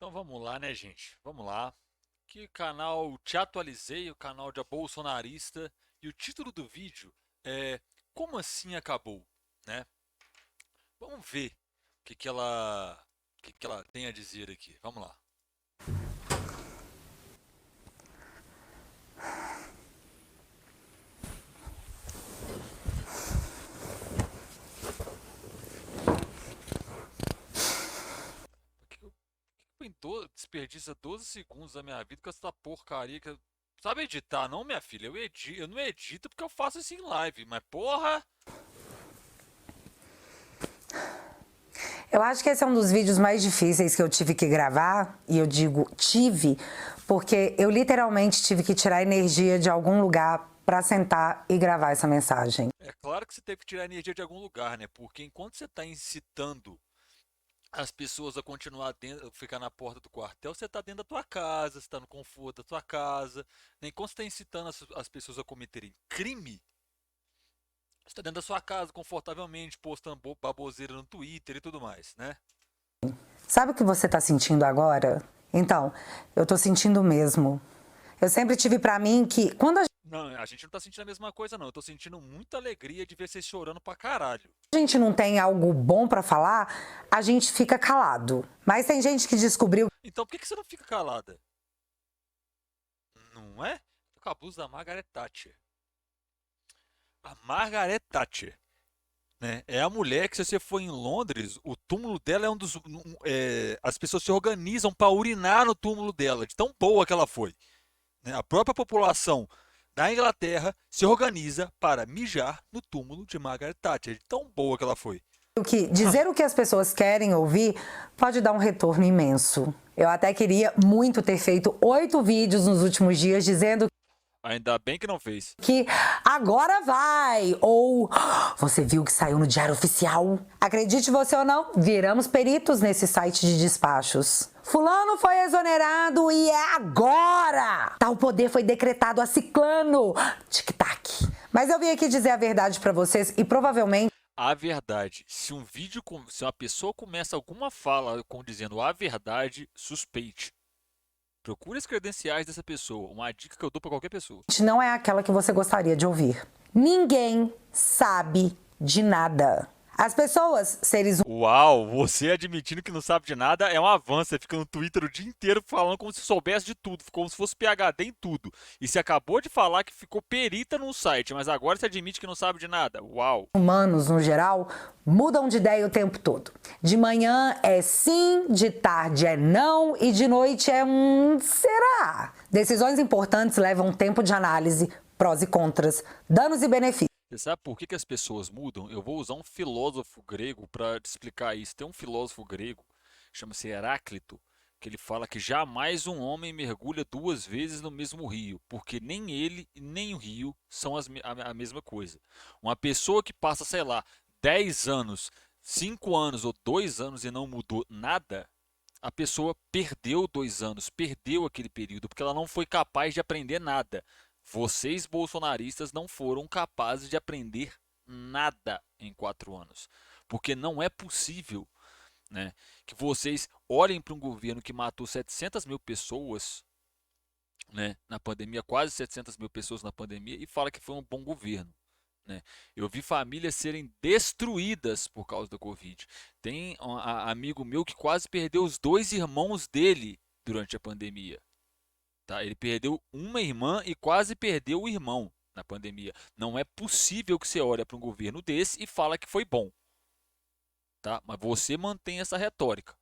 Então vamos lá, né, gente? Vamos lá. Que canal Te Atualizei, o canal de A Bolsonarista. E o título do vídeo é Como assim acabou? Né? Vamos ver o que ela tem a dizer aqui. Vamos lá. Desperdiça 12 segundos da minha vida com essa porcaria que sabe editar, não, minha filha? Eu não edito porque eu faço isso em live, mas porra! Eu acho que esse é um dos vídeos mais difíceis que eu tive que gravar, e eu digo tive, porque eu literalmente tive que tirar energia de algum lugar para sentar e gravar essa mensagem. É claro que você teve que tirar energia de algum lugar, né? Porque enquanto você está incitando as pessoas a continuar dentro, ficar na porta do quartel, você está dentro da tua casa, você está no conforto da tua casa. Né? Enquanto você está incitando as pessoas a cometerem crime, você está dentro da sua casa, confortavelmente, postando baboseira no Twitter e tudo mais, né? Sabe o que você tá sentindo agora? Então, eu tô sentindo mesmo. Eu sempre tive pra mim que quando a Não, a gente não tá sentindo a mesma coisa, não. Eu tô sentindo muita alegria de ver vocês chorando pra caralho. gente não tem algo bom pra falar, a gente fica calado. Mas tem gente que descobriu Então por que você não fica calada? Não é? Tô com a blusa da Margaret Thatcher. A Margaret Thatcher, né? É a mulher que, se você for em Londres, o túmulo dela é um dos. As pessoas se organizam para urinar no túmulo dela, de tão boa que ela foi. Né? A própria população da Inglaterra se organiza para mijar no túmulo de Margaret Thatcher, de tão boa que ela foi. que dizer o que as pessoas querem ouvir pode dar um retorno imenso. Eu até queria muito ter feito 8 vídeos nos últimos dias dizendo Ainda bem que não fez. que agora vai, ou você viu que saiu no Diário Oficial. Acredite você ou não, viramos peritos nesse site de despachos. Fulano foi exonerado e é agora! Tal poder foi decretado a ciclano. Tic-tac. Mas eu vim aqui dizer a verdade pra vocês e provavelmente A verdade. Se se uma pessoa começa alguma fala dizendo a verdade, suspeite. Procure as credenciais dessa pessoa. Uma dica que eu dou para qualquer pessoa. não é aquela que você gostaria de ouvir. Ninguém sabe de nada. As pessoas, seres Uau, você admitindo que não sabe de nada é um avanço. Você fica no Twitter o dia inteiro falando como se soubesse de tudo, como se fosse PhD em tudo. E você acabou de falar que ficou perita num site, mas agora você admite que não sabe de nada. Uau. humanos, no geral, mudam de ideia o tempo todo. De manhã é sim, de tarde é não e de noite é será. Decisões importantes levam tempo de análise, prós e contras, danos e benefícios. Você sabe por que as pessoas mudam? Eu vou usar um filósofo grego para te explicar isso. Tem um filósofo grego, chama-se Heráclito, que ele fala que jamais um homem mergulha 2 vezes no mesmo rio, porque nem ele e nem o rio são a mesma coisa. Uma pessoa que passa, sei lá, 10 anos, 5 anos ou 2 anos e não mudou nada, a pessoa perdeu 2 anos, perdeu aquele período, porque ela não foi capaz de aprender nada. Vocês, bolsonaristas, não foram capazes de aprender nada em 4 anos. Porque não é possível, né, que vocês olhem para um governo que matou 700 mil pessoas, né, na pandemia, quase 700 mil pessoas na pandemia, e fala que foi um bom governo. Né? Eu vi famílias serem destruídas por causa da Covid. Tem um amigo meu que quase perdeu os 2 irmãos dele durante a pandemia. Tá? Ele perdeu uma irmã e quase perdeu o irmão na pandemia. Não é possível que você olhe para um governo desse e fala que foi bom. Tá? Mas você mantém essa retórica.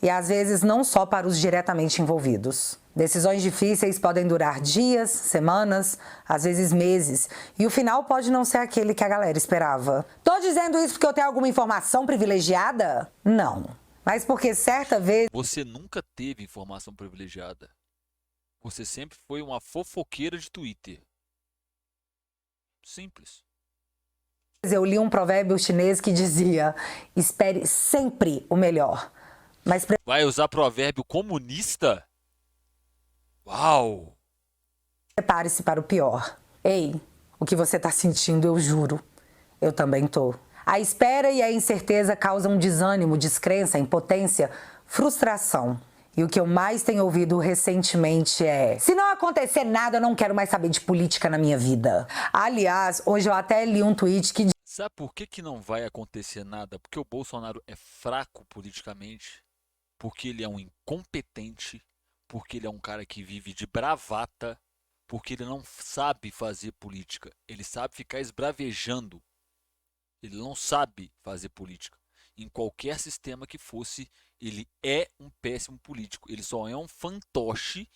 E às vezes não só para os diretamente envolvidos. Decisões difíceis podem durar dias, semanas, às vezes meses, e o final pode não ser aquele que a galera esperava. Tô dizendo isso porque eu tenho alguma informação privilegiada? Não. Mas porque certa vez Você nunca teve informação privilegiada. Você sempre foi uma fofoqueira de Twitter. Simples. eu li um provérbio chinês que dizia: espere sempre o melhor, mas Vai usar provérbio comunista? Uau! prepare-se para o pior. Ei, o que você tá sentindo, eu juro. Eu também tô. A espera e a incerteza causam desânimo, descrença, impotência, frustração. E o que eu mais tenho ouvido recentemente é: se não acontecer nada, eu não quero mais saber de política na minha vida. Aliás, hoje eu até li um tweet que... Sabe por que não vai acontecer nada? Porque o Bolsonaro é fraco politicamente, porque ele é um incompetente, porque ele é um cara que vive de bravata, porque ele não sabe fazer política. Ele sabe ficar esbravejando. Ele não sabe fazer política. Em qualquer sistema que fosse, ele é um péssimo político. Ele só é um fantoche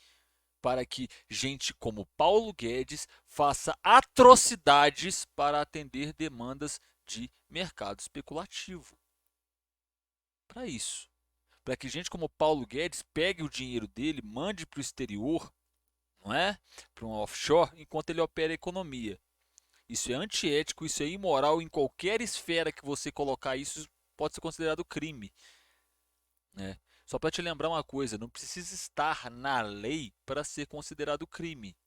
para que gente como Paulo Guedes faça atrocidades para atender demandas de mercado especulativo. Para isso. Para que gente como Paulo Guedes pegue o dinheiro dele, mande para o exterior, não é? Para um offshore, enquanto ele opera a economia. Isso é antiético, isso é imoral. Em qualquer esfera que você colocar isso, pode ser considerado crime, né? Só para te lembrar uma coisa, não precisa estar na lei para ser considerado crime.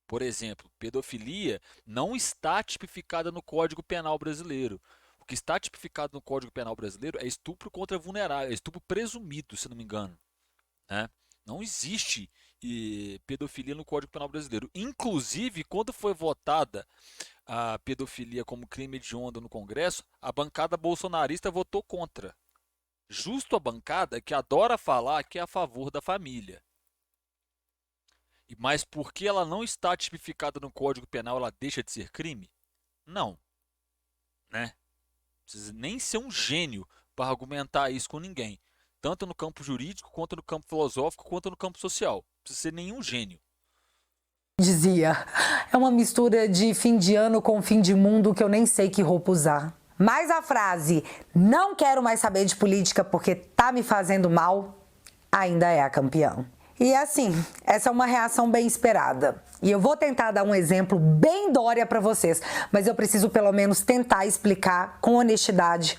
Por exemplo, pedofilia não está tipificada no Código Penal brasileiro. O que está tipificado no Código Penal brasileiro é estupro contra vulnerável, é estupro presumido, se não me engano, né? Não existe pedofilia no Código Penal brasileiro. Inclusive, quando foi votada a pedofilia como crime hediondo no Congresso, a bancada bolsonarista votou contra. Justo a bancada que adora falar que é a favor da família. Mas porque ela não está tipificada no Código Penal, ela deixa de ser crime? Não, né? Não precisa nem ser um gênio para argumentar isso com ninguém. Tanto no campo jurídico, quanto no campo filosófico, quanto no campo social. Não precisa ser nenhum gênio. Dizia, é uma mistura de fim de ano com fim de mundo que eu nem sei que roupa usar. Mas a frase, não quero mais saber de política porque tá me fazendo mal, ainda é a campeã. E assim, essa é uma reação bem esperada. E eu vou tentar dar um exemplo bem Dória para vocês, mas eu preciso pelo menos tentar explicar com honestidade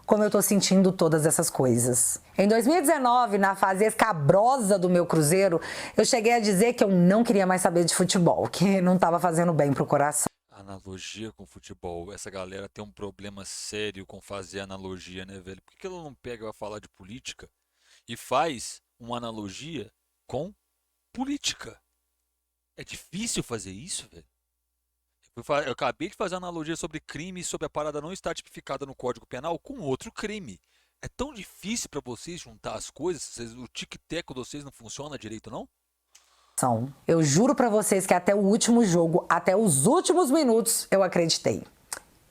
como eu tô sentindo todas essas coisas. Em 2019, na fase escabrosa do meu Cruzeiro, eu cheguei a dizer que eu não queria mais saber de futebol, que não estava fazendo bem pro coração. Analogia com futebol. Essa galera tem um problema sério com fazer analogia, né, velho? Por que ela não pega e vai falar de política e faz uma analogia com política? É difícil fazer isso, velho. Eu acabei de fazer uma analogia sobre crime e sobre a parada não estar tipificada no Código Penal com outro crime. É tão difícil para vocês juntar as coisas? O tic-tac de vocês não funciona direito, não? Eu juro pra vocês que até o último jogo, até os últimos minutos, eu acreditei.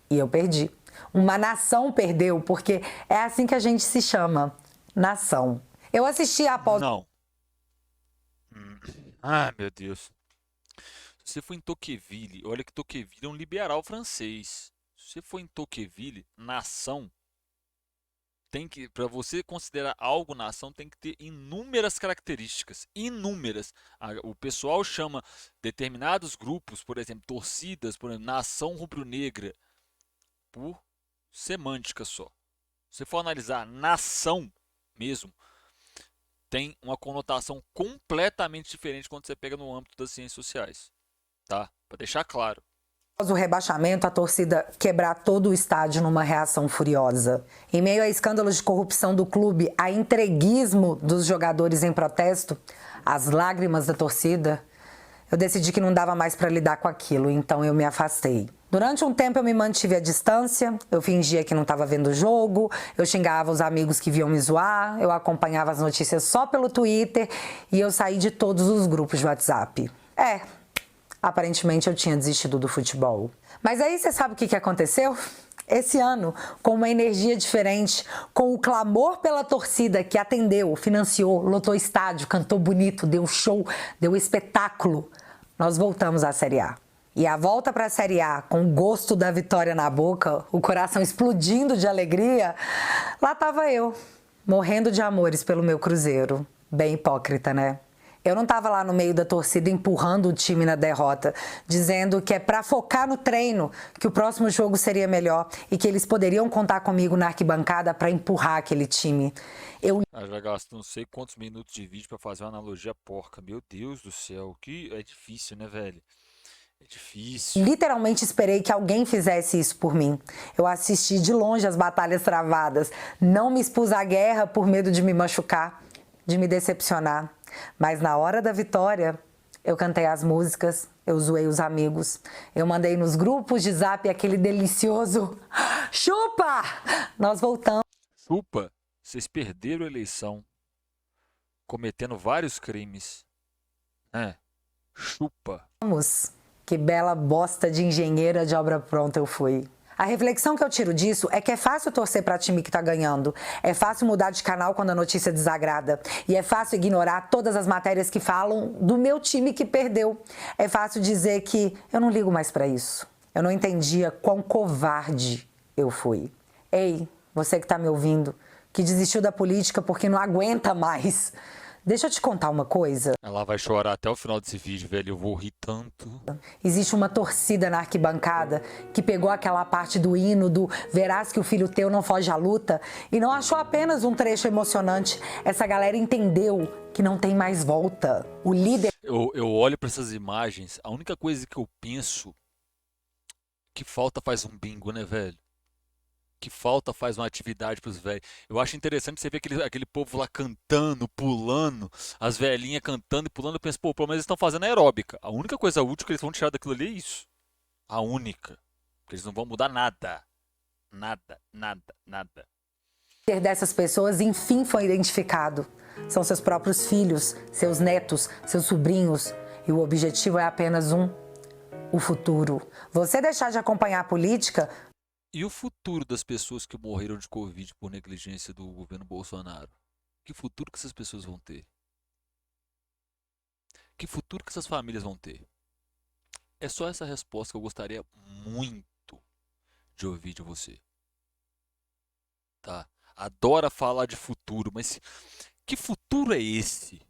E eu perdi. Uma nação perdeu, porque é assim que a gente se chama, nação. Eu assisti após... Não. Ah, meu Deus. Se você for em Tocqueville, olha que Tocqueville é um liberal francês. Se você for em Tocqueville, nação, tem que, para você considerar algo nação, tem que ter inúmeras características, inúmeras. O pessoal chama determinados grupos, por exemplo, torcidas, por exemplo, nação rubro-negra, por semântica só. Se você for analisar nação mesmo, tem uma conotação completamente diferente quando você pega no âmbito das ciências sociais, tá? Para deixar claro. Após o rebaixamento, a torcida quebrar todo o estádio numa reação furiosa. Em meio a escândalos de corrupção do clube, a entreguismo dos jogadores em protesto, as lágrimas da torcida, eu decidi que não dava mais para lidar com aquilo, então eu me afastei. Durante um tempo eu me mantive à distância, eu fingia que não estava vendo o jogo, eu xingava os amigos que vinham me zoar, eu acompanhava as notícias só pelo Twitter e eu saí de todos os grupos de WhatsApp. Aparentemente eu tinha desistido do futebol. Mas aí você sabe o que aconteceu? Esse ano, com uma energia diferente, com o clamor pela torcida que atendeu, financiou, lotou estádio, cantou bonito, deu show, deu espetáculo, nós voltamos à Série A. E a volta para a Série A, com o gosto da vitória na boca, o coração explodindo de alegria, lá estava eu, morrendo de amores pelo meu Cruzeiro. Bem hipócrita, né? Eu não estava lá no meio da torcida empurrando o time na derrota, dizendo que é para focar no treino, que o próximo jogo seria melhor e que eles poderiam contar comigo na arquibancada para empurrar aquele time. Já gasto não sei quantos minutos de vídeo para fazer uma analogia porca. Meu Deus do céu, que é difícil, né, velho? É difícil. Literalmente esperei que alguém fizesse isso por mim. Eu assisti de longe as batalhas travadas, não me expus à guerra por medo de me machucar. de me decepcionar, mas na hora da vitória, eu cantei as músicas, eu zoei os amigos, eu mandei nos grupos de zap aquele delicioso chupa! Nós voltamos. Chupa, vocês perderam a eleição, cometendo vários crimes. Chupa. Que bela bosta de engenheira de obra pronta eu fui. A reflexão que eu tiro disso é que é fácil torcer para time que tá ganhando, é fácil mudar de canal quando a notícia desagrada e é fácil ignorar todas as matérias que falam do meu time que perdeu. É fácil dizer que eu não ligo mais para isso. Eu não entendia quão covarde eu fui. Ei, você que tá me ouvindo, que desistiu da política porque não aguenta mais. Deixa eu te contar uma coisa. Ela vai chorar até o final desse vídeo, velho. Eu vou rir tanto. Existe uma torcida na arquibancada que pegou aquela parte do hino do "Verás que o filho teu não foge à luta" e não achou apenas um trecho emocionante. Essa galera entendeu que não tem mais volta. O líder... Eu olho para essas imagens, a única coisa que eu penso que falta faz um bingo, né, velho? Que falta faz uma atividade pros velhos. Eu acho interessante você ver aquele povo lá cantando, pulando, as velhinhas cantando e pulando. Eu penso, pô, pelo menos eles estão fazendo aeróbica. A única coisa útil que eles vão tirar daquilo ali é isso. A única. Porque eles não vão mudar nada. Nada, nada, nada. O líder dessas pessoas, enfim, foi identificado. São seus próprios filhos, seus netos, seus sobrinhos. E o objetivo é apenas o futuro. Você deixar de acompanhar a política... E o futuro das pessoas que morreram de Covid por negligência do governo Bolsonaro? Que futuro que essas pessoas vão ter? Que futuro que essas famílias vão ter? É só essa resposta que eu gostaria muito de ouvir de você. Tá? Adora falar de futuro, mas que futuro é esse?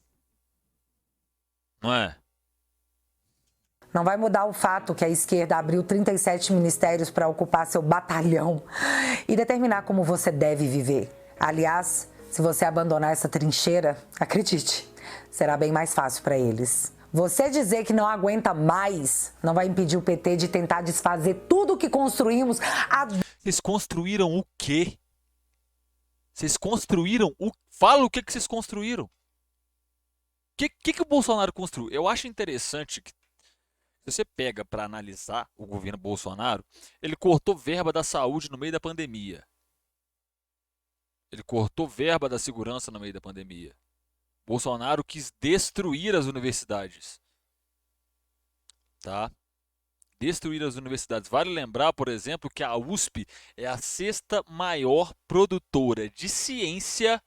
Não é? Não vai mudar o fato que a esquerda abriu 37 ministérios para ocupar seu batalhão e determinar como você deve viver. Aliás, se você abandonar essa trincheira, acredite, será bem mais fácil para eles. Você dizer que não aguenta mais não vai impedir o PT de tentar desfazer tudo o que construímos. Vocês construíram o quê? Vocês construíram o... Fala o que vocês construíram. O que o Bolsonaro construiu? Eu acho interessante que se você pega para analisar o governo Bolsonaro, ele cortou verba da saúde no meio da pandemia. Ele cortou verba da segurança no meio da pandemia. Bolsonaro quis destruir as universidades. Tá? Destruir as universidades. Vale lembrar, por exemplo, que a USP é a sexta maior produtora de ciência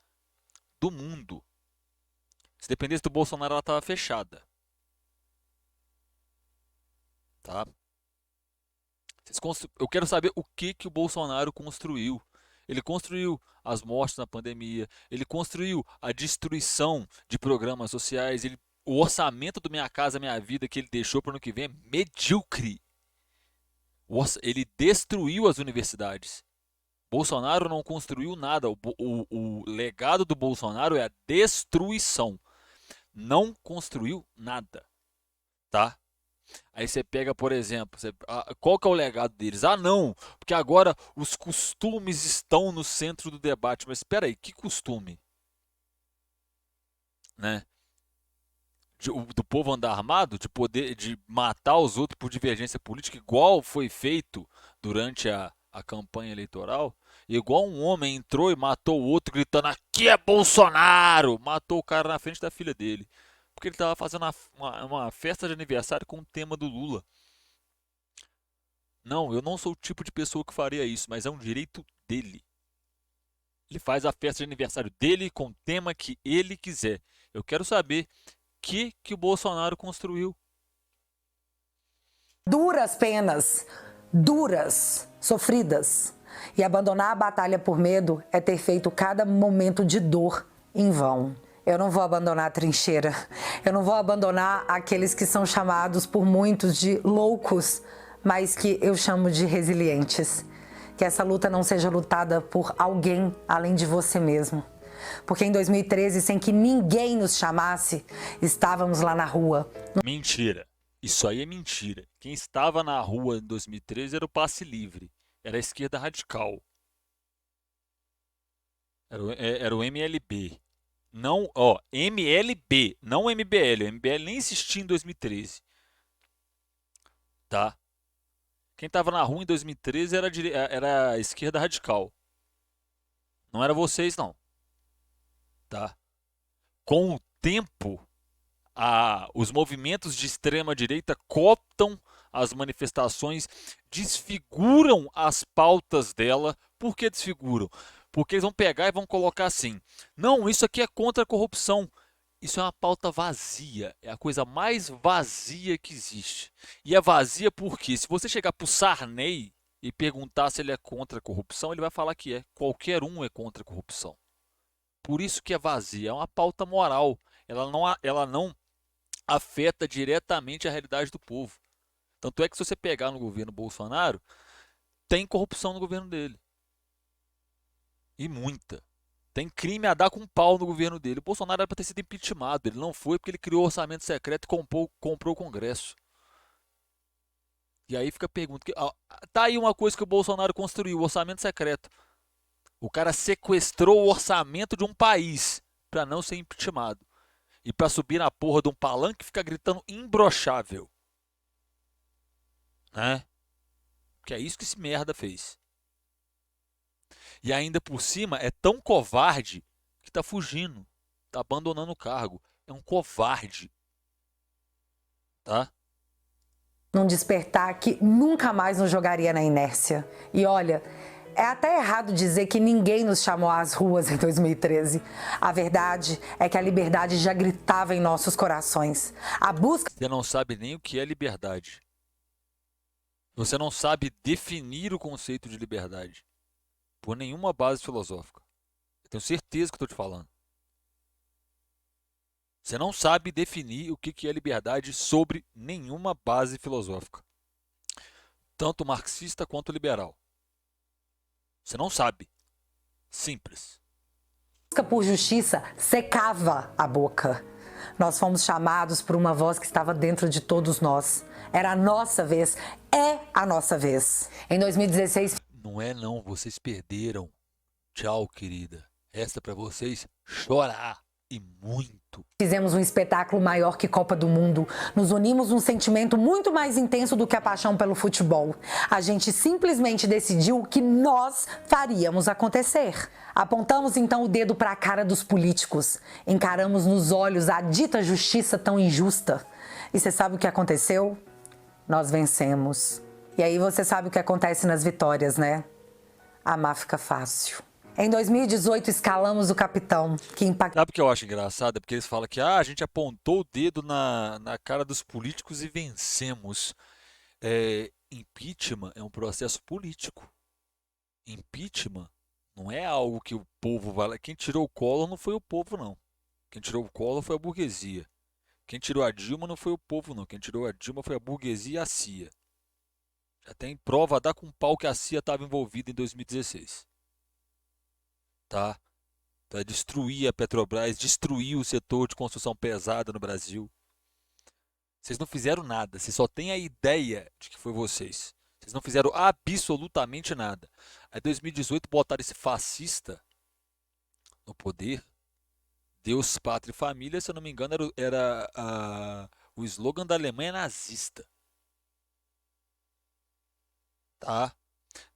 do mundo. Se dependesse do Bolsonaro, ela estava fechada. Tá? Eu quero saber o que o Bolsonaro construiu. Ele construiu as mortes na pandemia, ele construiu a destruição de programas sociais, o orçamento do Minha Casa Minha Vida que ele deixou para o ano que vem é medíocre. Ele destruiu as universidades. Bolsonaro não construiu nada. O legado do Bolsonaro é a destruição. Não construiu nada. Tá? Aí você pega, por exemplo, qual que é o legado deles? Ah, não, porque agora os costumes estão no centro do debate. Mas espera aí, que costume? Né? Do povo andar armado, de matar os outros por divergência política, igual foi feito durante a campanha eleitoral? Igual um homem entrou e matou o outro gritando: "Aqui é Bolsonaro!" Matou o cara na frente da filha dele. Porque ele estava fazendo uma festa de aniversário com o tema do Lula. Não, eu não sou o tipo de pessoa que faria isso, mas é um direito dele. Ele faz a festa de aniversário dele com o tema que ele quiser. Eu quero saber o que o Bolsonaro construiu. Duras penas, duras, sofridas. E abandonar a batalha por medo é ter feito cada momento de dor em vão. Eu não vou abandonar a trincheira. Eu não vou abandonar aqueles que são chamados por muitos de loucos, mas que eu chamo de resilientes. Que essa luta não seja lutada por alguém além de você mesmo. Porque em 2013, sem que ninguém nos chamasse, estávamos lá na rua. Mentira. Isso aí é mentira. Quem estava na rua em 2013 era o Passe Livre. Era a esquerda radical. Era o MLB. Não, ó, MLB, não MBL. O MBL nem existia em 2013, tá? Quem tava na rua em 2013 era a esquerda radical. Não era vocês, não, tá? Com o tempo, os movimentos de extrema direita cooptam as manifestações, desfiguram as pautas dela. Por que desfiguram? Porque eles vão pegar e vão colocar assim: não, isso aqui é contra a corrupção. Isso é uma pauta vazia, é a coisa mais vazia que existe. E é vazia porque, se você chegar para o Sarney e perguntar se ele é contra a corrupção, ele vai falar que é. Qualquer um é contra a corrupção. Por isso que é vazia, é uma pauta moral. Ela não afeta diretamente a realidade do povo. Tanto é que, se você pegar no governo Bolsonaro, tem corrupção no governo dele. E muita. Tem crime a dar com pau no governo dele. O Bolsonaro era para ter sido impeachmentado. Ele não foi porque ele criou o orçamento secreto e comprou o Congresso. E aí fica a pergunta. Tá aí uma coisa que o Bolsonaro construiu, o orçamento secreto. O cara sequestrou o orçamento de um país para não ser impeachmentado. E para subir na porra de um palanque e ficar gritando imbrochável. Né? Que é isso que esse merda fez. E ainda por cima é tão covarde que tá fugindo, tá abandonando o cargo. É um covarde, tá? Num despertar que nunca mais nos jogaria na inércia. E olha, é até errado dizer que ninguém nos chamou às ruas em 2013. A verdade é que a liberdade já gritava em nossos corações. A busca... Você não sabe nem o que é liberdade. Você não sabe definir o conceito de liberdade por nenhuma base filosófica. Eu tenho certeza que estou te falando. Você não sabe definir o que é liberdade sobre nenhuma base filosófica, tanto marxista quanto liberal. Você não sabe. Simples. A busca por justiça secava a boca. Nós fomos chamados por uma voz que estava dentro de todos nós. Era a nossa vez, é a nossa vez. Em 2016... Não é não, vocês perderam. Tchau, querida. Esta é para vocês chorar, e muito. Fizemos um espetáculo maior que Copa do Mundo. Nos unimos num sentimento muito mais intenso do que a paixão pelo futebol. A gente simplesmente decidiu que nós faríamos acontecer. Apontamos então o dedo para a cara dos políticos. Encaramos nos olhos a dita justiça tão injusta. E você sabe o que aconteceu? Nós vencemos. E aí você sabe o que acontece nas vitórias, né? Amar fica fácil. Em 2018, escalamos o capitão, que impactou... Sabe o que eu acho engraçado? É porque eles falam que a gente apontou o dedo na cara dos políticos e vencemos. Impeachment é um processo político. Impeachment não é algo que o povo vai lá. Quem tirou o Collor não foi o povo, não. Quem tirou o Collor foi a burguesia. Quem tirou a Dilma não foi o povo, não. Quem tirou a Dilma foi a burguesia e a CIA. Já tem prova a dar com pau que a CIA estava envolvida em 2016. Tá? Para destruir a Petrobras, destruir o setor de construção pesada no Brasil. Vocês não fizeram nada, vocês só têm a ideia de que foi vocês. Vocês não fizeram absolutamente nada. Aí, em 2018, botaram esse fascista no poder. Deus, Pátria e Família, se eu não me engano, era o slogan da Alemanha nazista. Tá?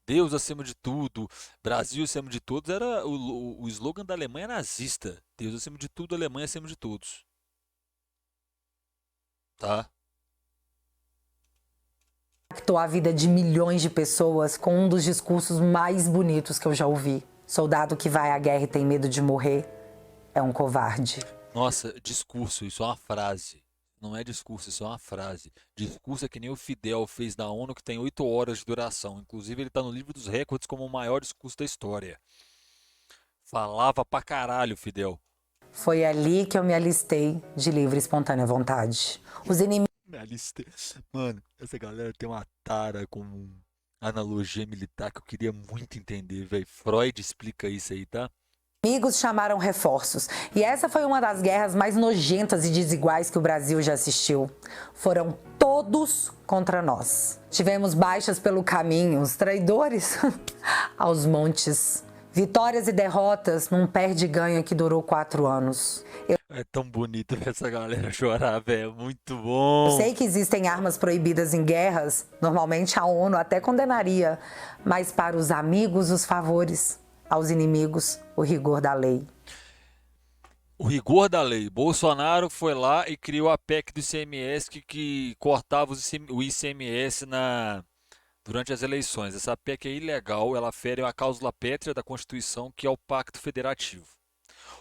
Deus acima de tudo, Brasil acima de todos, era o slogan da Alemanha nazista. Deus acima de tudo, Alemanha acima de todos. Tá? Impactou a vida de milhões de pessoas com um dos discursos mais bonitos que eu já ouvi. Soldado que vai à guerra e tem medo de morrer é um covarde. Nossa, discurso, isso é uma frase. Não é discurso, isso é uma frase. Discurso é que nem o Fidel fez na ONU, que tem 8 horas de duração. Inclusive, ele está no livro dos recordes como o maior discurso da história. Falava pra caralho, Fidel. Foi ali que eu me alistei de livre e espontânea vontade. Os inimigos... Me alistei. Mano, essa galera tem uma tara com analogia militar que eu queria muito entender, velho. Freud explica isso aí, tá? Amigos chamaram reforços, e essa foi uma das guerras mais nojentas e desiguais que o Brasil já assistiu. Foram todos contra nós. Tivemos baixas pelo caminho, os traidores aos montes. Vitórias e derrotas num perde-ganha que durou 4 anos. É tão bonito ver essa galera chorar, velho. Muito Eu bom. sei que existem armas proibidas em guerras, normalmente a ONU até condenaria, mas para os amigos, os favores, aos inimigos, o rigor da lei. O rigor da lei. Bolsonaro foi lá e criou a PEC do ICMS que cortava o ICMS durante as eleições. Essa PEC é ilegal, ela fere a cláusula pétrea da Constituição, que é o Pacto Federativo.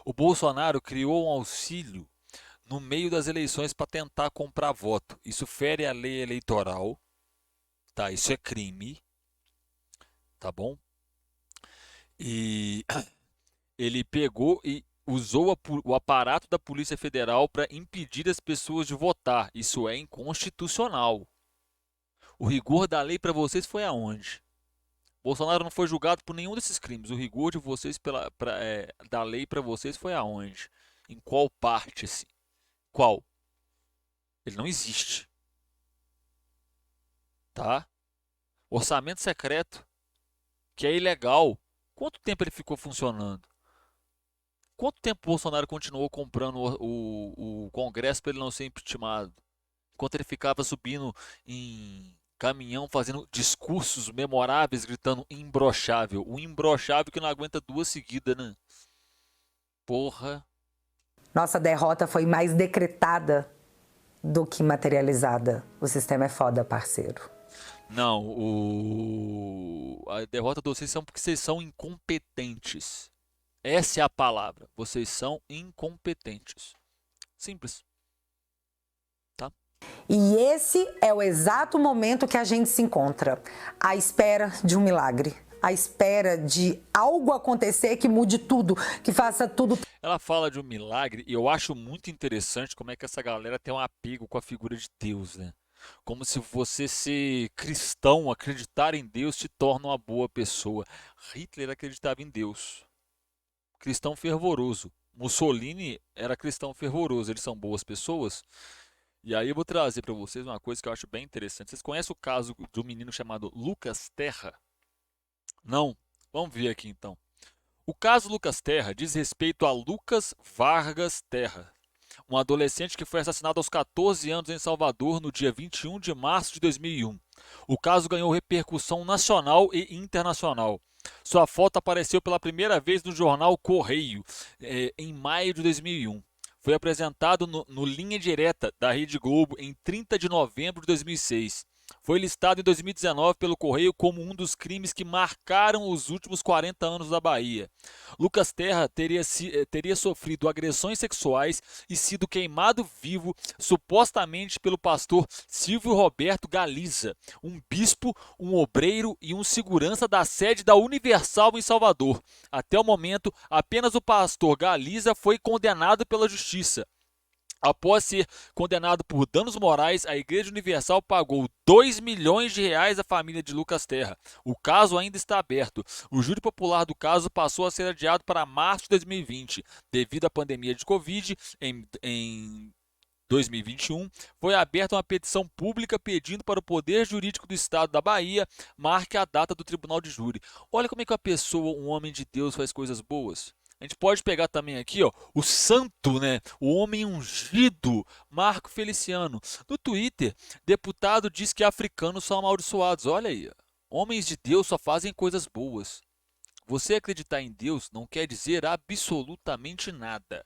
O Bolsonaro criou um auxílio no meio das eleições para tentar comprar voto. Isso fere a lei eleitoral, tá? Isso é crime, tá bom? E ele pegou e usou o aparato da Polícia Federal para impedir as pessoas de votar. Isso é inconstitucional. O rigor da lei para vocês foi aonde? Bolsonaro não foi julgado por nenhum desses crimes. O rigor de vocês da lei para vocês foi aonde? Em qual parte, assim? Qual? Ele não existe, tá? Orçamento secreto, que é ilegal. Quanto tempo ele ficou funcionando? Quanto tempo o Bolsonaro continuou comprando o Congresso para ele não ser impeachmentado? Enquanto ele ficava subindo em caminhão, fazendo discursos memoráveis, gritando imbrochável. O imbrochável que não aguenta 2 seguidas, né? Porra. Nossa derrota foi mais decretada do que materializada. O sistema é foda, parceiro. Não, a derrota de vocês são porque vocês são incompetentes. Essa é a palavra. Vocês são incompetentes. Simples. Tá? E esse é o exato momento que a gente se encontra, à espera de um milagre, à espera de algo acontecer que mude tudo, que faça tudo. Ela fala de um milagre e eu acho muito interessante como é que essa galera tem um apego com a figura de Deus, né? Como se você ser cristão, acreditar em Deus te torna uma boa pessoa. Hitler acreditava em Deus. Cristão fervoroso. Mussolini era cristão fervoroso. Eles são boas pessoas. E aí eu vou trazer para vocês uma coisa que eu acho bem interessante. Vocês conhecem o caso de um menino chamado Lucas Terra? Não? Vamos ver aqui então. O caso Lucas Terra diz respeito a Lucas Vargas Terra, um adolescente que foi assassinado aos 14 anos em Salvador no dia 21 de março de 2001. O caso ganhou repercussão nacional e internacional. Sua foto apareceu pela primeira vez no jornal Correio, em maio de 2001. Foi apresentado no Linha Direta da Rede Globo em 30 de novembro de 2006. Foi listado em 2019 pelo Correio como um dos crimes que marcaram os últimos 40 anos da Bahia. Lucas Terra teria sofrido agressões sexuais e sido queimado vivo, supostamente pelo pastor Silvio Roberto Galiza, um bispo, um obreiro e um segurança da sede da Universal em Salvador. Até o momento, apenas o pastor Galiza foi condenado pela justiça. Após ser condenado por danos morais, a Igreja Universal pagou 2 milhões de reais à família de Lucas Terra. O caso ainda está aberto. O júri popular do caso passou a ser adiado para março de 2020. Devido à pandemia de Covid, em 2021, foi aberta uma petição pública pedindo para o Poder Jurídico do Estado da Bahia marque a data do tribunal de júri. Olha como é que uma pessoa, um homem de Deus, faz coisas boas. A gente pode pegar também aqui, ó, o santo, né? O homem ungido, Marco Feliciano. No Twitter, deputado diz que africanos são amaldiçoados. Olha aí, homens de Deus só fazem coisas boas. Você acreditar em Deus não quer dizer absolutamente nada.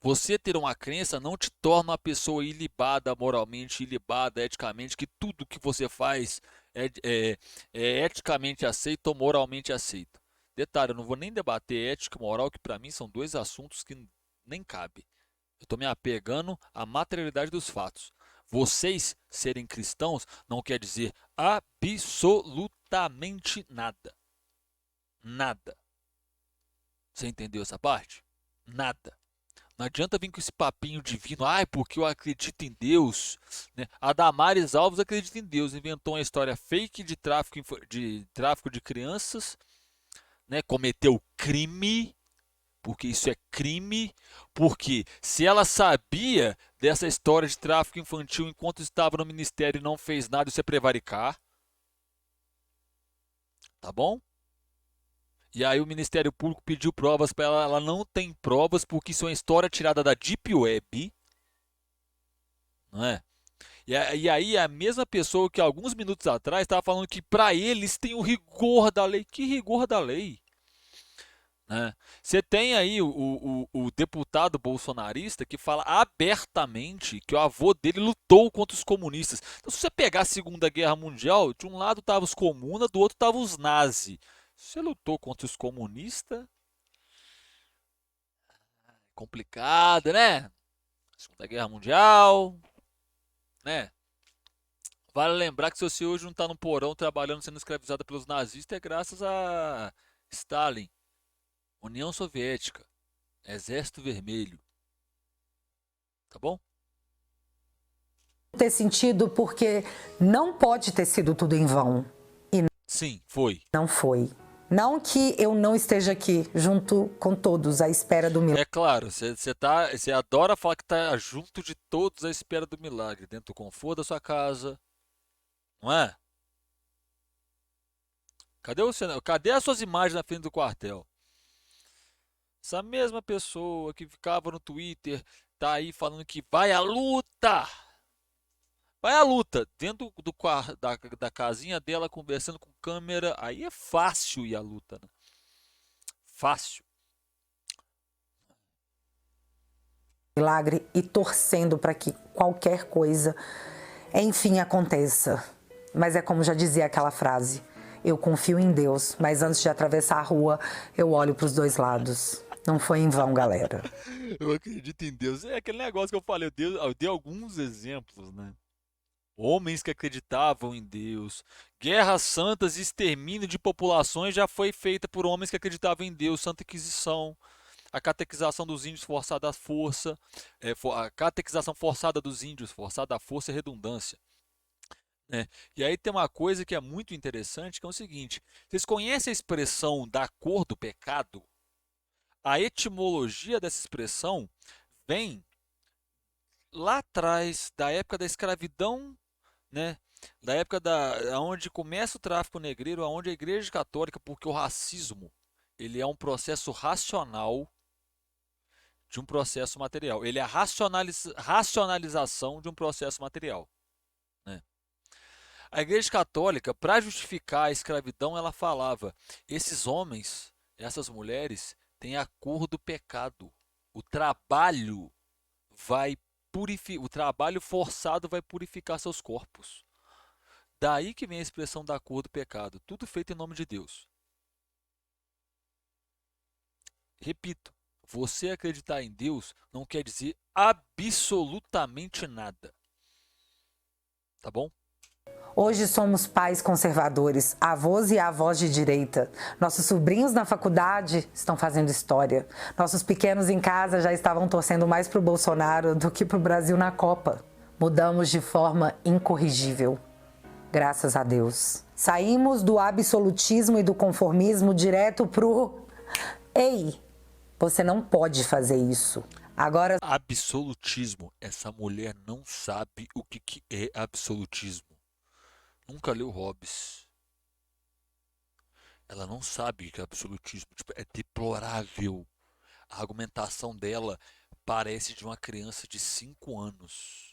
Você ter uma crença não te torna uma pessoa ilibada moralmente, ilibada eticamente, que tudo que você faz é eticamente aceito ou moralmente aceito. Detalhe, eu não vou nem debater ética e moral, que para mim são 2 assuntos que nem cabe. Eu estou me apegando à materialidade dos fatos. Vocês serem cristãos não quer dizer absolutamente nada. Nada. Você entendeu essa parte? Nada. Não adianta vir com esse papinho divino, ai, porque eu acredito em Deus. Né? A Damares Alves acredita em Deus, inventou uma história fake de tráfico de crianças, né? Cometeu crime, porque isso é crime, porque se ela sabia dessa história de tráfico infantil enquanto estava no ministério e não fez nada, isso é prevaricar. Tá bom? E aí o Ministério Público pediu provas para ela, ela não tem provas porque isso é uma história tirada da Deep Web, não é? E aí a mesma pessoa que alguns minutos atrás estava falando que para eles tem o rigor da lei. Que rigor da lei? Né? Você tem aí o deputado bolsonarista que fala abertamente que o avô dele lutou contra os comunistas. Então, se você pegar a Segunda Guerra Mundial, de um lado estavam os comunas, do outro estavam os nazis. Você lutou contra os comunistas? Complicado, né? Segunda Guerra Mundial, né? Vale lembrar que se você hoje não está no porão trabalhando sendo escravizado pelos nazistas é graças a Stalin, União Soviética, Exército Vermelho, tá bom? Ter sentido porque não pode ter sido tudo em vão. E Sim, foi. não foi. Não que eu não esteja aqui junto com todos à espera do milagre. É claro, você adora falar que tá junto de todos à espera do milagre, dentro do conforto da sua casa, não é? Cadê as suas imagens na frente do quartel? Essa mesma pessoa que ficava no Twitter tá aí falando que vai à luta. Vai à luta, dentro da casinha dela, conversando com câmera. Aí é fácil ir à luta, né? Fácil. Milagre e torcendo para que qualquer coisa, enfim, aconteça. Mas é como já dizia aquela frase: eu confio em Deus, mas antes de atravessar a rua, eu olho para os dois lados. Não foi em vão, galera. Eu acredito em Deus. É aquele negócio que eu falei, eu dei alguns exemplos, né? Homens que acreditavam em Deus. Guerras santas e extermínio de populações já foi feita por homens que acreditavam em Deus. Santa Inquisição, a catequização dos índios forçada à força, a catequização forçada dos índios, forçada à força e redundância. Né? E aí tem uma coisa que é muito interessante, que é o seguinte: vocês conhecem a expressão da cor do pecado? A etimologia dessa expressão vem lá atrás, da época da escravidão, né? Da época onde começa o tráfico negreiro, onde a Igreja Católica, porque o racismo ele é um processo racional de um processo material. Ele é a racionalização de um processo material. Né? A Igreja Católica, para justificar a escravidão, ela falava: esses homens, essas mulheres, têm a cor do pecado. O trabalho o trabalho forçado vai purificar seus corpos. Daí que vem a expressão da cor do pecado. Tudo feito em nome de Deus. Repito, você acreditar em Deus não quer dizer absolutamente nada. Tá bom? Hoje somos pais conservadores, avós e avós de direita. Nossos sobrinhos na faculdade estão fazendo história. Nossos pequenos em casa já estavam torcendo mais para o Bolsonaro do que para o Brasil na Copa. Mudamos de forma incorrigível. Graças a Deus. Saímos do absolutismo e do conformismo direto pro... Ei, você não pode fazer isso. Agora... Absolutismo. Essa mulher não sabe o que é absolutismo. Nunca leu Hobbes. Ela não sabe o que é absolutismo. Tipo, é deplorável. A argumentação dela parece de uma criança de 5 anos.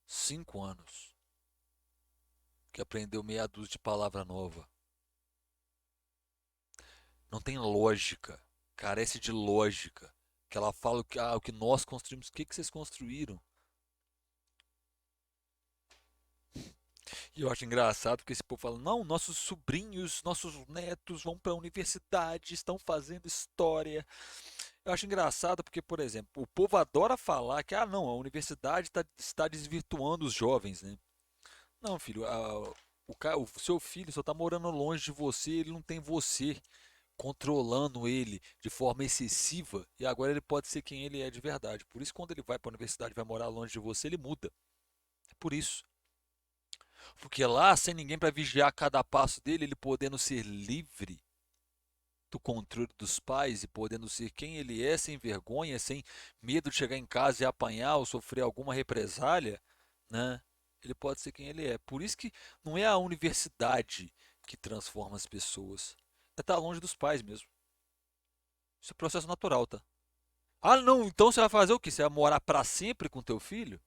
5 anos. Que aprendeu meia dúzia de palavra nova. Não tem lógica. Carece de lógica. Que ela fala o que nós construímos. O que vocês construíram? E eu acho engraçado porque esse povo fala: não, nossos sobrinhos, nossos netos vão para a universidade, estão fazendo história. Eu acho engraçado porque, por exemplo, o povo adora falar que, não, a universidade está desvirtuando os jovens, né? Não, filho, o seu filho só está morando longe de você, ele não tem você controlando ele de forma excessiva e agora ele pode ser quem ele é de verdade. Por isso, quando ele vai para a universidade e vai morar longe de você, ele muda. É por isso. Porque lá, sem ninguém para vigiar cada passo dele, ele podendo ser livre do controle dos pais e podendo ser quem ele é, sem vergonha, sem medo de chegar em casa e apanhar ou sofrer alguma represália, né? Ele pode ser quem ele é. Por isso que não é a universidade que transforma as pessoas, É estar longe dos pais mesmo. Isso é processo natural, tá? Ah, não, então você vai fazer o quê? Você vai morar pra sempre com teu filho?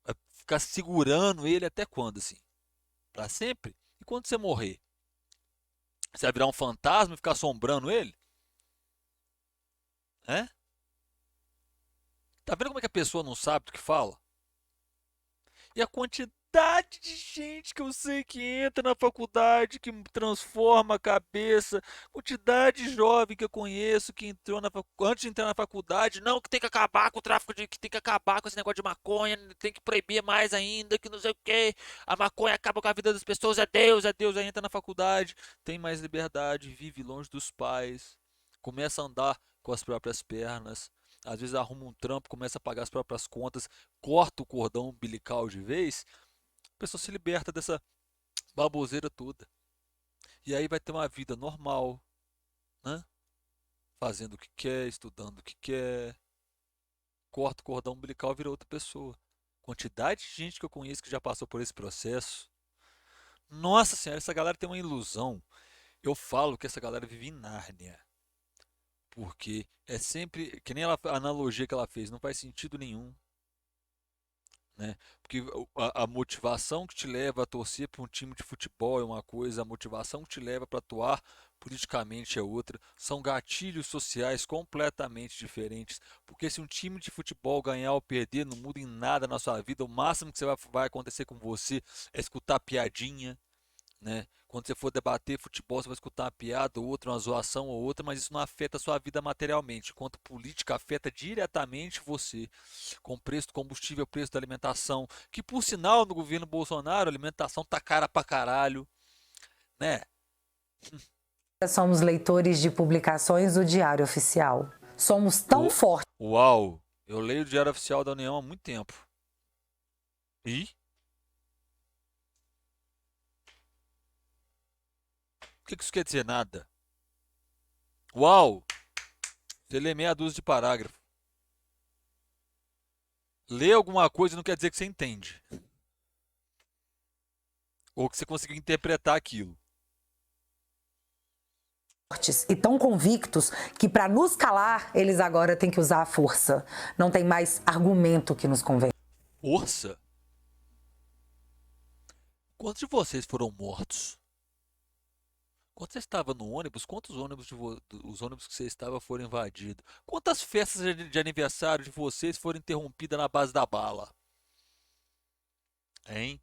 Vai ficar segurando ele até quando, assim? Pra sempre? E quando você morrer? Você vai virar um fantasma e ficar assombrando ele? É? Tá vendo como é que a pessoa não sabe do que fala? E a quantidade de gente que eu sei que entra na faculdade, que transforma a cabeça, quantidade de jovem que eu conheço que entrou antes de entrar na faculdade, não, que tem que acabar com o tráfico que tem que acabar com esse negócio de maconha, tem que proibir mais ainda, que não sei o quê. A maconha acaba com a vida das pessoas, é Deus, aí entra na faculdade, tem mais liberdade, vive longe dos pais, começa a andar com as próprias pernas. Às vezes arruma um trampo, começa a pagar as próprias contas, corta o cordão umbilical de vez, a pessoa se liberta dessa baboseira toda. E aí vai ter uma vida normal, né? Fazendo o que quer, estudando o que quer, corta o cordão umbilical e vira outra pessoa. Quantidade de gente que eu conheço que já passou por esse processo. Nossa senhora, essa galera tem uma ilusão. Eu falo que essa galera vive em Nárnia. Porque é sempre, que nem a analogia que ela fez, não faz sentido nenhum. Né? Porque a motivação que te leva a torcer para um time de futebol é uma coisa, a motivação que te leva para atuar politicamente é outra. São gatilhos sociais completamente diferentes. Porque se um time de futebol ganhar ou perder, não muda em nada na sua vida. O máximo que vai acontecer com você é escutar piadinha, né? Quando você for debater futebol, você vai escutar uma piada ou outra, uma zoação ou outra, mas isso não afeta a sua vida materialmente. Enquanto política afeta diretamente você, com o preço do combustível, o preço da alimentação, que por sinal no governo Bolsonaro a alimentação tá cara pra caralho, né? Somos leitores de publicações do Diário Oficial. Somos tão fortes. Uau, eu leio o Diário Oficial da União há muito tempo. E? O que isso quer dizer? Nada. Uau, você lê meia dúzia de parágrafo. Ler alguma coisa não quer dizer que você entende. Ou que você conseguiu interpretar aquilo. E tão convictos que, para nos calar, eles agora têm que usar a força. Não tem mais argumento que nos convença. Força? Quantos de vocês foram mortos? Quando você estava no ônibus, quantos ônibus os ônibus que você estava foram invadidos? Quantas festas de aniversário de vocês foram interrompidas na base da bala? Hein?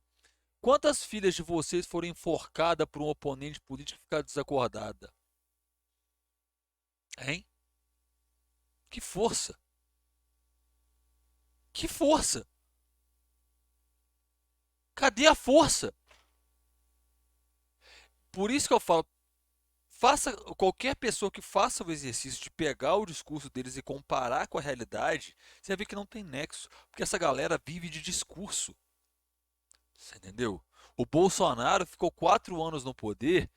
Quantas filhas de vocês foram enforcadas por um oponente político e ficaram desacordadas? Hein? Que força! Que força! Cadê a força? Por isso que eu falo, faça qualquer pessoa que faça o exercício de pegar o discurso deles e comparar com a realidade, você vai ver que não tem nexo, porque essa galera vive de discurso. Você entendeu? O Bolsonaro ficou 4 anos no poder,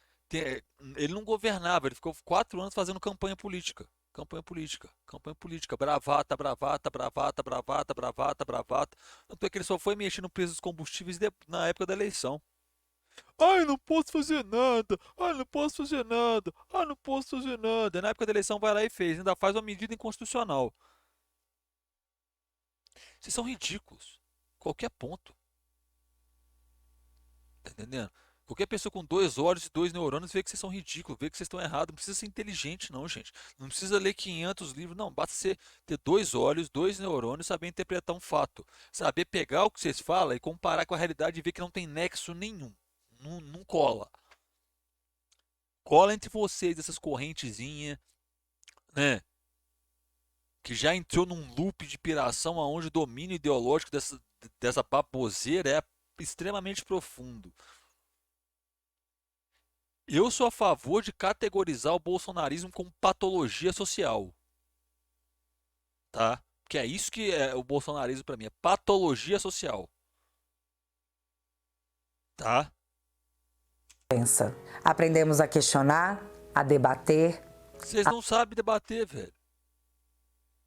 ele não governava, ele ficou 4 anos fazendo campanha política. Campanha política, campanha política, bravata, bravata, bravata, bravata, bravata, bravata. Tanto é que ele só foi mexer no preço dos combustíveis na época da eleição. Ai, não posso fazer nada. Ai, não posso fazer nada. Ai, não posso fazer nada. Na época da eleição vai lá e fez. Ainda faz uma medida inconstitucional. Vocês são ridículos. Qualquer ponto. Tá entendendo? Qualquer pessoa com 2 olhos e 2 neurônios vê que vocês são ridículos, vê que vocês estão errados. Não precisa ser inteligente, não, gente. Não precisa ler 500 livros, não. Basta você ter 2 olhos, 2 neurônios e saber interpretar um fato. Saber pegar o que vocês falam e comparar com a realidade e ver que não tem nexo nenhum. Não, não cola. Cola entre vocês essas correntezinhas, né? Que já entrou num loop de piração onde o domínio ideológico dessa baboseira é extremamente profundo. Eu sou a favor de categorizar o bolsonarismo como patologia social, tá? Que é isso que é o bolsonarismo para mim, é patologia social, tá? Aprendemos a questionar, a debater. Vocês não sabem debater, velho.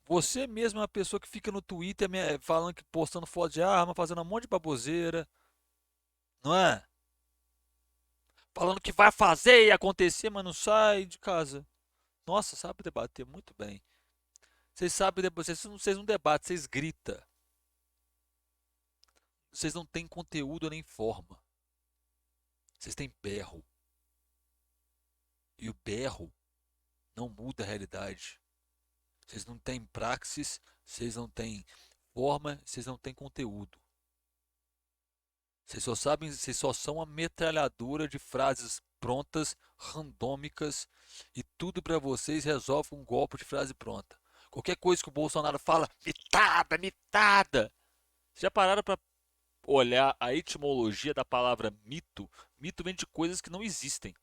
Você mesmo é uma pessoa que fica no Twitter falando que postando foto de arma, fazendo um monte de baboseira, não é? falando que vai fazer e acontecer, mas não sai de casa. Nossa, sabe debater muito bem. Vocês sabem, vocês não debatem, vocês gritam. Vocês não têm conteúdo nem forma. Vocês têm berro. E o berro não muda a realidade. Vocês não têm praxis, vocês não têm forma, vocês não têm conteúdo. Vocês só sabem, vocês só são uma metralhadora de frases prontas, randômicas, e tudo para vocês resolve um golpe de frase pronta. Qualquer coisa que o Bolsonaro fala, mitada, mitada. Já pararam para olhar a etimologia da palavra mito? Mito vem de coisas que não existem.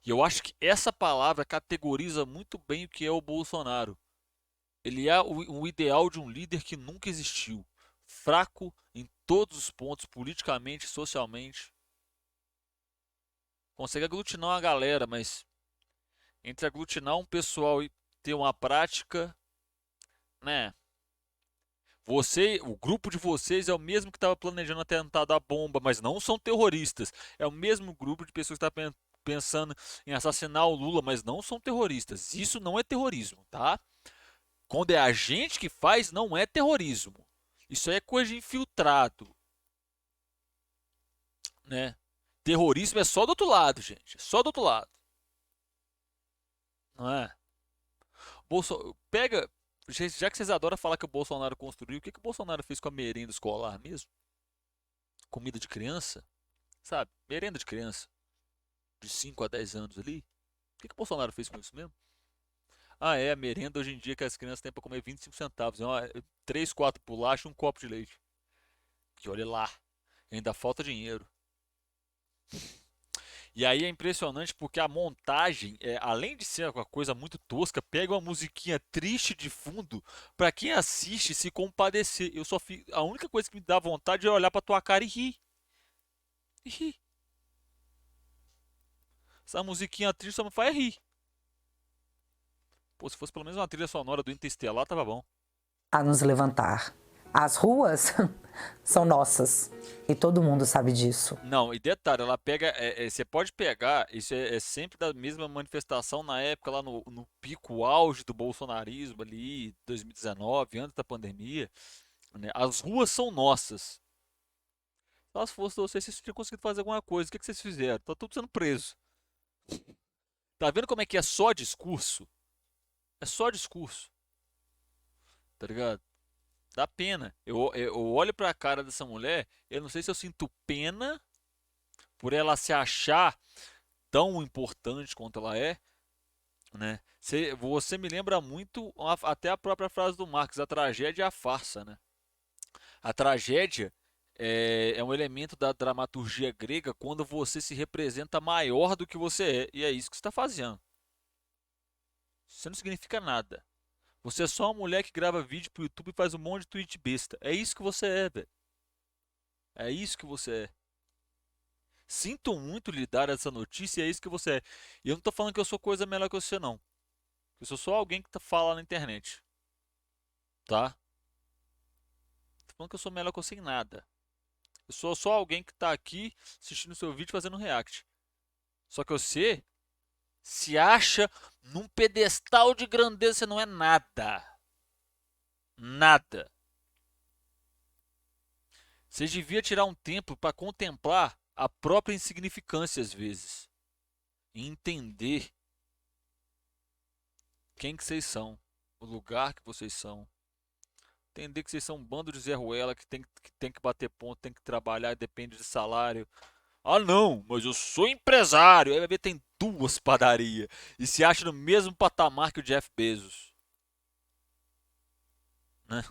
E eu acho que essa palavra categoriza muito bem o que é o Bolsonaro. Ele é o ideal de um líder que nunca existiu. Fraco em todos os pontos, politicamente, socialmente. Consegue aglutinar uma galera, mas entre aglutinar um pessoal e ter uma prática, né? O grupo de vocês é o mesmo que estava planejando atentado à bomba, mas não são terroristas. É o mesmo grupo de pessoas que está pensando em assassinar o Lula, mas não são terroristas. Isso não é terrorismo, tá? Quando é a gente que faz, não é terrorismo. Isso aí é coisa de infiltrado, né? Terrorismo é só do outro lado, gente. É só do outro lado. Não é? Pega. Já que vocês adoram falar que o Bolsonaro construiu, o que o Bolsonaro fez com a merenda escolar mesmo? Comida de criança? Sabe? Merenda de criança. De 5 a 10 anos ali. O que o Bolsonaro fez com isso mesmo? Ah, é, a merenda hoje em dia que as crianças têm para comer 25 centavos. 3, 4 bolachas e um copo de leite. Que olha lá. Ainda falta dinheiro. E aí é impressionante porque a montagem, além de ser uma coisa muito tosca, pega uma musiquinha triste de fundo pra quem assiste se compadecer. A única coisa que me dá vontade é olhar pra tua cara e rir. E rir. Essa musiquinha triste só me faz rir. Pô, se fosse pelo menos uma trilha sonora do Interestelar, tava bom. A nos levantar. As ruas são nossas e todo mundo sabe disso. Não, e detalhe, ela pega. Você pode pegar, isso é sempre da mesma manifestação na época, lá no pico auge do bolsonarismo, ali, 2019, antes da pandemia. Né? As ruas são nossas. Se elas fossem vocês, vocês tinham conseguido fazer alguma coisa. O que vocês fizeram? Tá tudo sendo preso. Tá vendo como é que é só discurso? É só discurso. Tá ligado? Dá pena. Eu olho pra cara dessa mulher, eu não sei se eu sinto pena por ela se achar tão importante quanto ela é, né? Você me lembra muito até a própria frase do Marx, a tragédia e a farsa, né? A tragédia é um elemento da dramaturgia grega quando você se representa maior do que você é, e é isso que você está fazendo. Isso não significa nada. Você é só uma mulher que grava vídeo pro YouTube e faz um monte de tweet besta. É isso que você é, velho. É isso que você é. Sinto muito lhe dar essa notícia, é isso que você é. E eu não tô falando que eu sou coisa melhor que você, não. Eu sou só alguém que fala na internet. Tá? Tô falando que eu sou melhor que você em nada. Eu sou só alguém que tá aqui assistindo seu vídeo fazendo react. Só que você se acha num pedestal de grandeza, você não é nada. Nada. Você devia tirar um tempo para contemplar a própria insignificância às vezes. E entender quem que vocês são, o lugar que vocês são. Entender que vocês são um bando de Zé Ruela que tem que bater ponto, tem que trabalhar, depende de salário. Ah não, mas eu sou empresário. Aí vai ver tem duas padarias. E se acha no mesmo patamar que o Jeff Bezos. Né?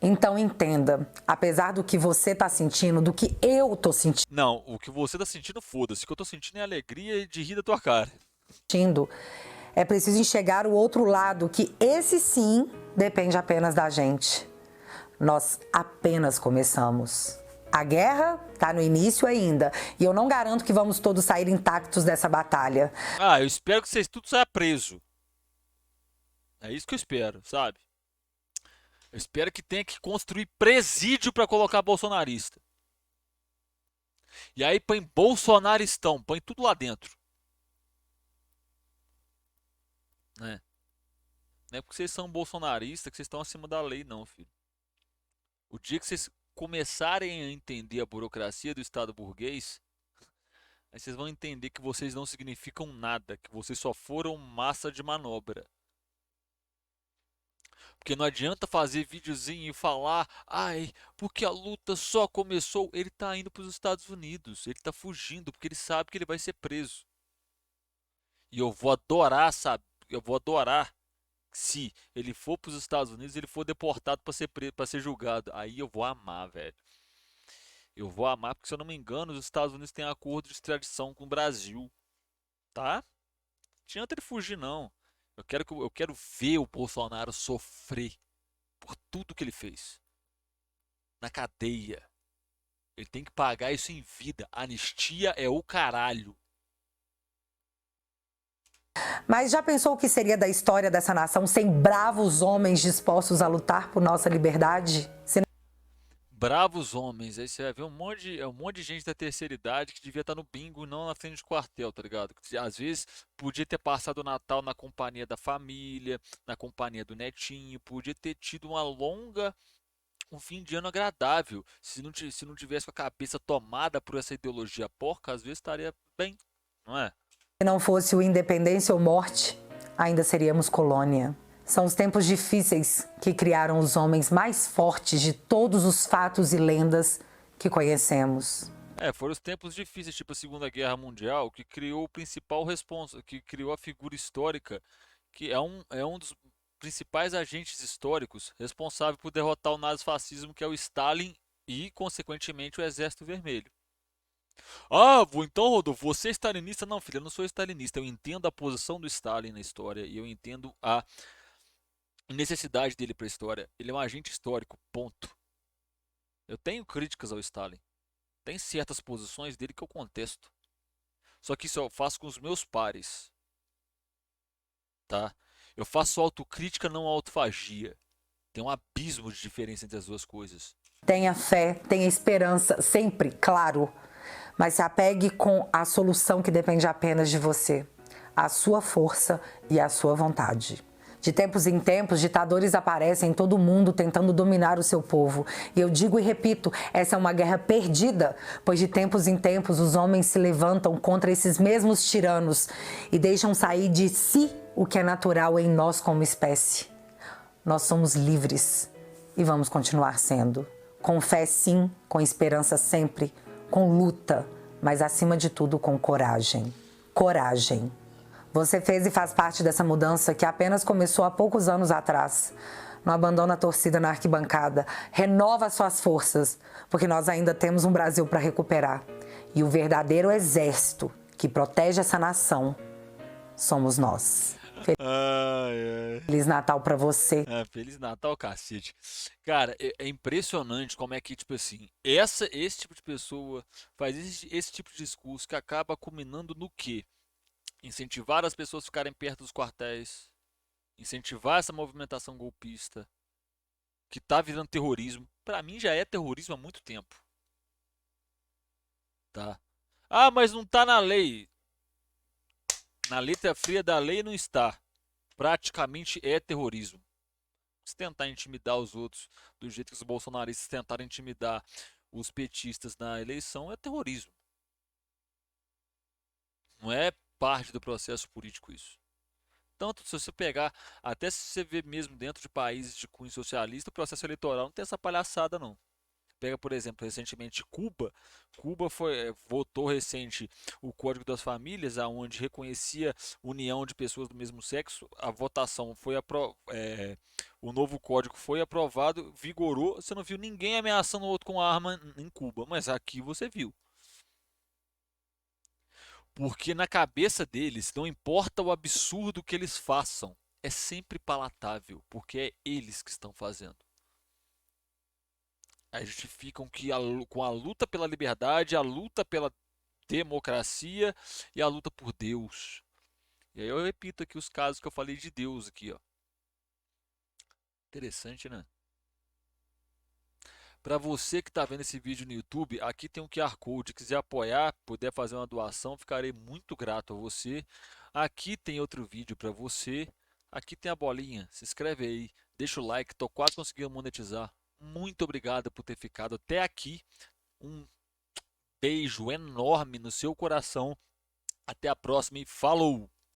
Então entenda, apesar do que você tá sentindo, do que eu tô Não, o que você tá sentindo, foda-se. O que eu tô sentindo é alegria de rir da tua cara. sentindo, é preciso enxergar o outro lado, que esse sim depende apenas da gente. Nós apenas começamos. A guerra tá no início ainda, e eu não garanto que vamos todos sair intactos dessa batalha. Ah, eu espero que vocês tudo saia preso. É isso que eu espero, sabe? Eu espero que tenha que construir presídio pra colocar bolsonarista. E aí põe bolsonaristão, põe tudo lá dentro, né? Não é porque vocês são bolsonaristas que vocês estão acima da lei, não, filho. O dia que vocês começarem a entender a burocracia do Estado burguês, aí vocês vão entender que vocês não significam nada, que vocês só foram massa de manobra. Porque não adianta fazer videozinho e falar, ai, porque a luta só começou. Ele tá indo para os Estados Unidos, ele tá fugindo porque ele sabe que ele vai ser preso. E eu vou adorar, sabe? Eu vou adorar se ele for para os Estados Unidos, ele for deportado para ser para ser julgado. Aí eu vou amar, velho. Eu vou amar porque se eu não me engano, os Estados Unidos têm acordo de extradição com o Brasil, tá? Não adianta ele fugir não. Eu quero ver o Bolsonaro sofrer por tudo que ele fez na cadeia. Ele tem que pagar isso em vida. Anistia é o caralho. Mas já pensou o que seria da história dessa nação sem bravos homens dispostos a lutar por nossa liberdade? Bravos homens. Aí você vai ver um monte de gente da terceira idade que devia estar no bingo, não na frente de quartel, tá ligado? Que às vezes podia ter passado o Natal na companhia da família, na companhia do netinho, podia ter tido um fim de ano agradável. Se não tivesse com a cabeça tomada por essa ideologia porca, às vezes estaria bem, não é? Se não fosse o independência ou morte, ainda seríamos colônia. São os tempos difíceis que criaram os homens mais fortes de todos os fatos e lendas que conhecemos. É, foram os tempos difíceis, tipo a Segunda Guerra Mundial, que criou o principal responsável, que criou a figura histórica, que é um dos principais agentes históricos responsável por derrotar o nazifascismo, que é o Stalin e, consequentemente, o Exército Vermelho. Ah, então, Rodolfo, você é stalinista? Não, filho, eu não sou stalinista. Eu entendo a posição do Stalin na história e eu entendo a necessidade dele para a história. Ele é um agente histórico, ponto. Eu tenho críticas ao Stalin. Tem certas posições dele que eu contesto. Só que isso eu faço com os meus pares, tá? Eu faço autocrítica, não autofagia. Tem um abismo de diferença entre as duas coisas. Tenha fé, tenha esperança, sempre, claro. Mas se apegue com a solução que depende apenas de você, a sua força e a sua vontade. De tempos em tempos, ditadores aparecem em todo o mundo tentando dominar o seu povo. E eu digo e repito, essa é uma guerra perdida, pois de tempos em tempos os homens se levantam contra esses mesmos tiranos e deixam sair de si o que é natural em nós como espécie. Nós somos livres e vamos continuar sendo. Com fé sim, com esperança sempre, com luta, mas acima de tudo com coragem. Coragem. Você fez e faz parte dessa mudança que apenas começou há poucos anos atrás. Não abandona a torcida na arquibancada. Renova suas forças, porque nós ainda temos um Brasil para recuperar. E o verdadeiro exército que protege essa nação somos nós. Feliz Natal para você. Feliz Natal, cacete. Cara, é impressionante como é que, tipo assim, esse tipo de pessoa faz esse tipo de discurso que acaba culminando no quê? Incentivar as pessoas a ficarem perto dos quartéis, incentivar essa movimentação golpista, que tá virando terrorismo. Pra mim já é terrorismo há muito tempo, tá? Ah, mas não tá na lei. Na letra fria da lei não está. Praticamente é terrorismo. Se tentar intimidar os outros do jeito que os bolsonaristas tentaram intimidar os petistas na eleição é terrorismo. Não é parte do processo político isso. Tanto se você pegar, até se você ver mesmo dentro de países de cunho socialista, o processo eleitoral não tem essa palhaçada não. Pega, por exemplo, recentemente Cuba. Votou recente o Código das Famílias, aonde reconhecia união de pessoas do mesmo sexo. A votação foi o novo código foi aprovado, vigorou. Você não viu ninguém ameaçando o outro com arma em Cuba, mas aqui você viu. Porque na cabeça deles, não importa o absurdo que eles façam, é sempre palatável, porque é eles que estão fazendo. Aí justificam que com a luta pela liberdade, a luta pela democracia e a luta por Deus. E aí eu repito aqui os casos que eu falei de Deus aqui, ó. Interessante, né? Para você que está vendo esse vídeo no YouTube, aqui tem um QR Code. Quiser apoiar, puder fazer uma doação, ficarei muito grato a você. Aqui tem outro vídeo para você. Aqui tem a bolinha. Se inscreve aí, deixa o like. Tô quase conseguindo monetizar. Muito obrigado por ter ficado até aqui. Um beijo enorme no seu coração. Até a próxima e falou!